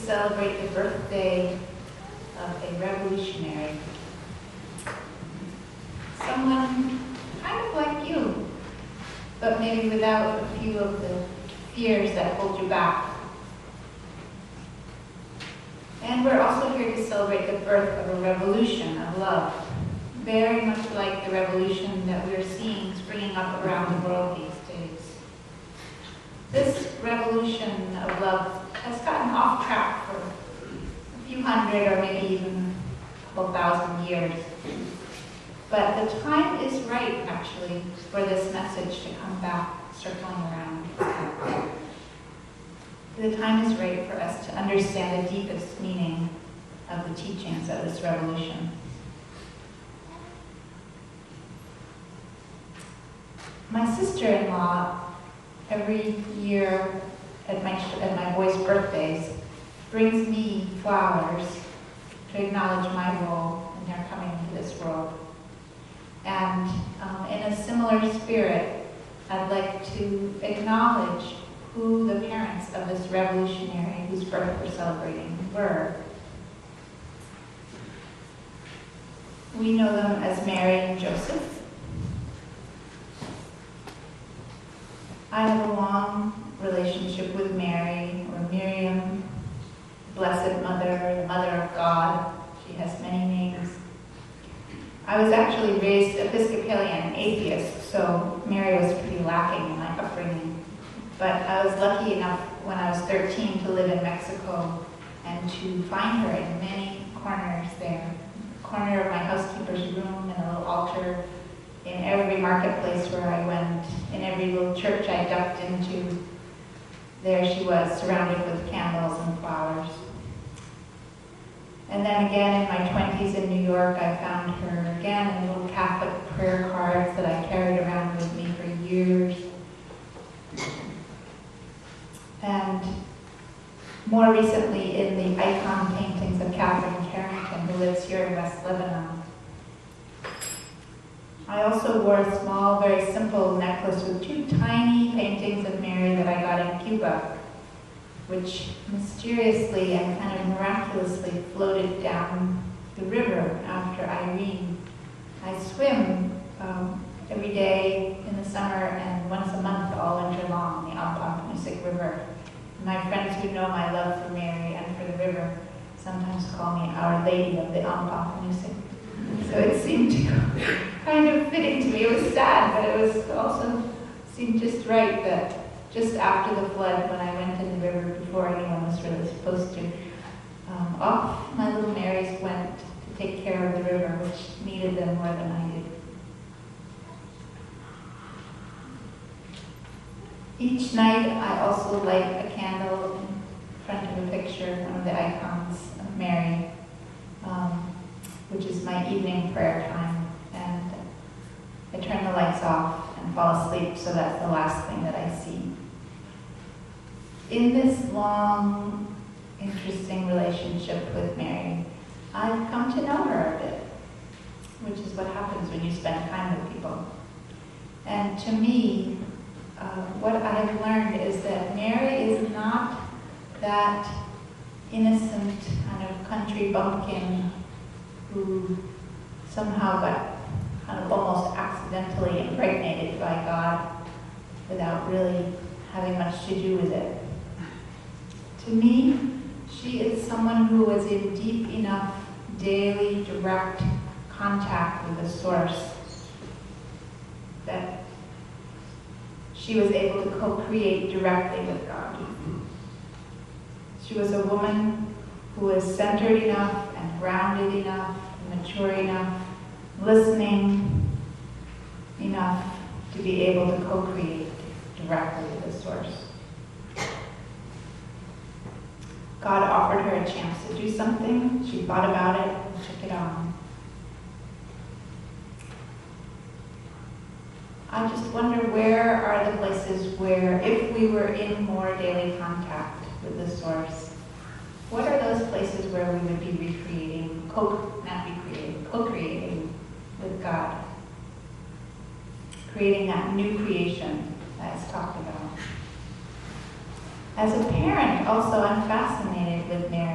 celebrate the birthday of a revolutionary. Someone kind of like you, but maybe without a few of the fears that hold you back. And we're also here to celebrate the birth of a revolution of love, very much like the revolution that we're seeing springing up around the world these days. This revolution of love has gotten off track for a few hundred or maybe even a couple thousand years. But the time is right, actually, for this message to come back, circling around. The time is right for us to understand the deepest meaning of the teachings of this revolution. My sister-in-law, every year at my boys' birthdays, brings me flowers to acknowledge my role in their coming into this world. And in a similar spirit, I'd like to acknowledge who the parents of this revolutionary whose birth we're celebrating were. We know them as Mary and Joseph. I have a long relationship with Mary, or Miriam, Blessed Mother, the Mother of God. She has many names. I was actually raised Episcopalian and atheist, so Mary was pretty lacking in my upbringing. But I was lucky enough when I was 13 to live in Mexico and to find her in many corners there. The corner of my housekeeper's room, and a little altar, in every marketplace where I went, in every little church I ducked into. There she was, surrounded with candles and flowers. And then again in my 20s in New York, I found her again in little Catholic prayer cards that I carried around with me for years. And more recently in the icon paintings of Catherine Carrington, who lives here in West Lebanon. I also wore a small, very simple necklace with two tiny paintings of Mary that I got in Cuba, which mysteriously and kind of miraculously floated down the river after Irene. I swim every day in the summer and once a month all winter long, the Ampapanusik River. My friends who know my love for Mary and for the river sometimes call me Our Lady of the Ampapanusik. So it seemed kind of fitting to me. It was sad, but it was also seemed just right that just after the flood, when I went in the river before anyone was really supposed to, off my little Marys went to take care of the river, which needed them more than I did. Each night, I also light a candle in front of a picture, one of the icons of Mary, which is my evening prayer time. And I turn the lights off and fall asleep, so that's the last thing that I see. In this long, interesting relationship with Mary, I've come to know her a bit, which is what happens when you spend time with people. And to me, what I've learned is that Mary is not that innocent kind of country bumpkin who somehow got kind of almost accidentally impregnated by God without really having much to do with it. To me, she is someone who was in deep enough daily direct contact with the source that she was able to co-create directly with God. She was a woman who was centered enough and grounded enough, and mature enough, listening enough to be able to co-create directly with the source. God offered her a chance to do something. She thought about it and took it on. I just wonder, where are the places where, if we were in more daily contact with the source, what are those places where we would be recreating, co-creating with God? Creating that new creation that is talked about. As a parent, also, I'm fascinated with Mary.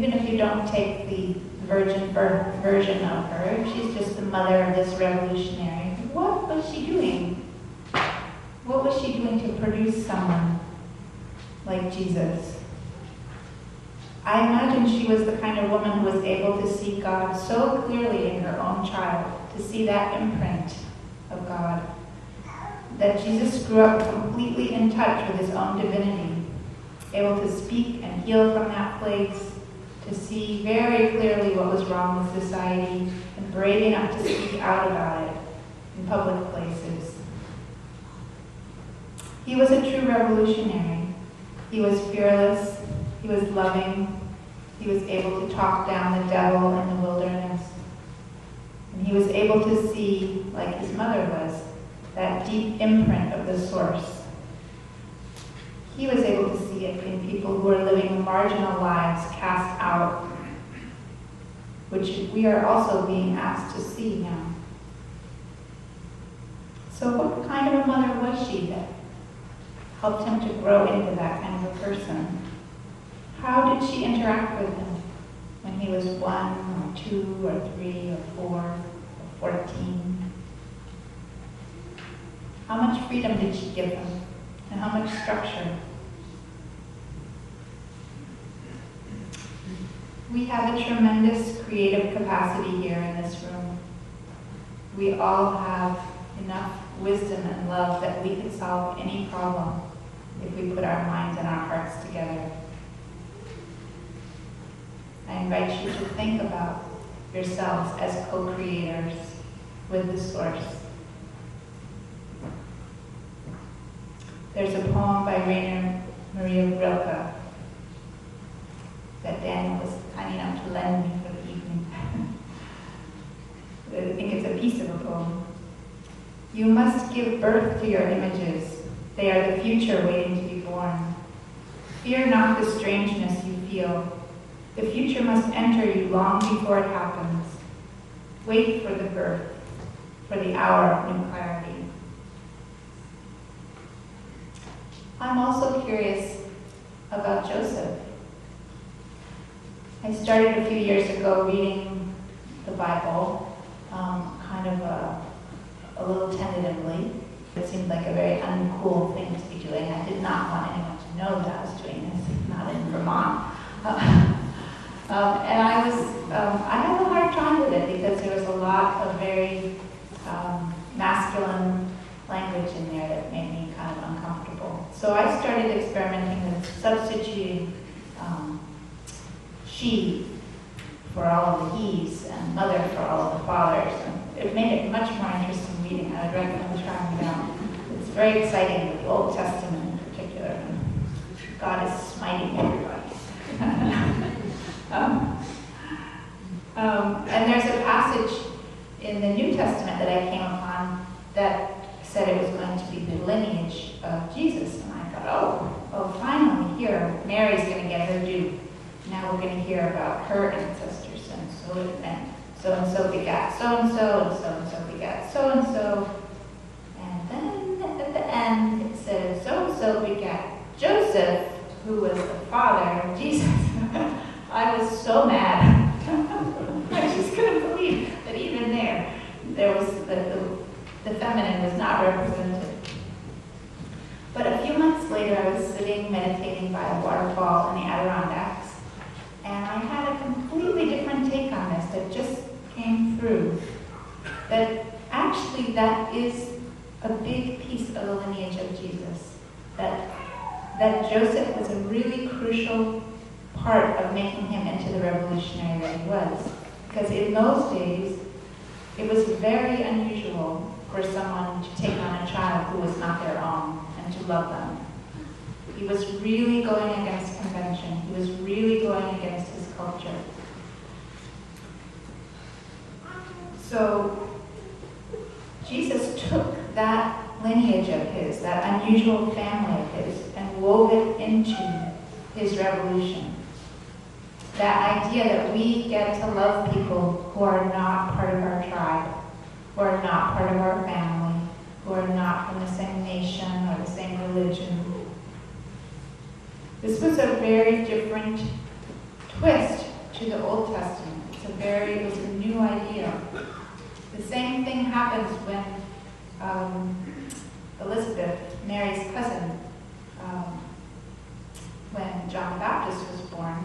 even if you don't take the virgin birth version of her, she's just the mother of this revolutionary. What was she doing? What was she doing to produce someone like Jesus? I imagine she was the kind of woman who was able to see God so clearly in her own child, to see that imprint of God, that Jesus grew up completely in touch with his own divinity, able to speak and heal from that place, to see very clearly what was wrong with society, and brave enough to speak out about it in public places. He was a true revolutionary. He was fearless, he was loving, he was able to talk down the devil in the wilderness, and he was able to see, like his mother was, that deep imprint of the source. He was able to see it in people who are living marginal lives, cast out, which we are also being asked to see now. So what kind of a mother was she that helped him to grow into that kind of a person? How did she interact with him when he was 1 or 2 or 3 or 4 or 14? How much freedom did she give him? And how much structure? We have a tremendous creative capacity here in this room. We all have enough wisdom and love that we could solve any problem if we put our minds and our hearts together. I invite you to think about yourselves as co-creators with the source. There's a poem by Rainer Maria Rilke that Daniel was kind enough to lend me for the evening. I think it's a piece of a poem. You must give birth to your images. They are the future waiting to be born. Fear not the strangeness you feel. The future must enter you long before it happens. Wait for the birth, for the hour of new clarity. I'm also curious about Joseph. I started a few years ago reading the Bible, kind of a little tentatively. It seemed like a very uncool thing to be doing. I did not want anyone to know that I was doing this, not in Vermont. And I had a hard time with it because there was a lot of very masculine language in there that made me kind of uncomfortable. So I started experimenting with substituting she for all of the he's and mother for all of the fathers. And it made it much more interesting reading. I would recommend trying it out. It's very exciting with the Old Testament in particular. God is smiting everybody. And there's a passage in the New Testament that I came upon that said it was going to be the lineage of Jesus. And I thought, oh, finally, here, Mary's going to get her due. Now we're going to hear about her ancestors, and so-and-so begat so-and-so, and so-and-so begat so-and-so. And then at the end, it says, so-and-so begat Joseph, who was the father of Jesus. I was so mad. I just couldn't believe that even there was the feminine was not represented. But a few months later, I was sitting meditating by a waterfall in the Adirondacks, and I had a completely different take on this that just came through. That actually that is a big piece of the lineage of Jesus. That Joseph was a really crucial part of making him into the revolutionary that he was. Because in those days, it was very unusual for someone to take on a child who was not their own and to love them. He was really going against convention. He was really going against his culture. So Jesus took that lineage of his, that unusual family of his, and wove it into his revolution. That idea that we get to love people who are not part of our tribe, who are not part of our family, who are not from the same nation or the same religion. This was a very different twist to the Old Testament. It was a new idea. The same thing happens when Elizabeth, Mary's cousin, when John the Baptist was born,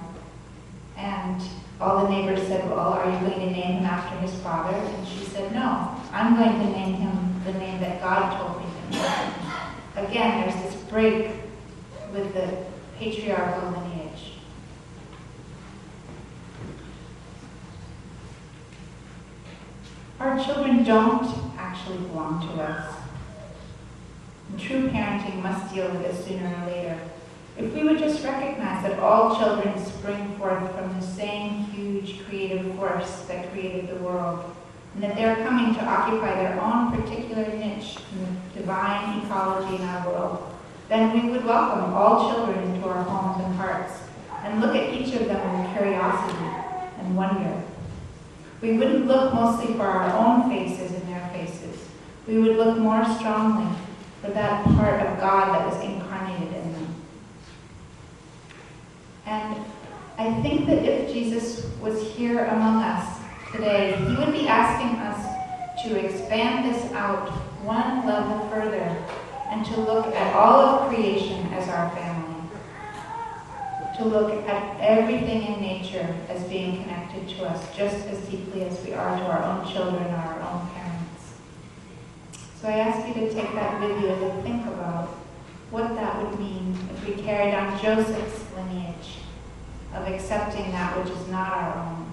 and all the neighbors said, well, are you going to name him after his father? And she said, no, I'm going to name him the name that God told me to name him. Again, there's this break with the patriarchal lineage. Our children don't actually belong to us. And true parenting must deal with this sooner or later. If we would just recognize that all children spring forth from the same huge creative force that created the world, and that they're coming to occupy their own particular niche in the divine ecology in our world, then we would welcome all children into our homes and hearts, and look at each of them with curiosity and wonder. We wouldn't look mostly for our own faces in their faces. We would look more strongly for that part of God that was incarnated in them. And I think that if Jesus was here among us today, he would be asking us to expand this out one level further and to look at all of creation as our family. To look at everything in nature as being connected to us just as deeply as we are to our own children or our own parents. So I ask you to take that with you and think about what that would mean if we carried on Joseph's lineage of accepting that which is not our own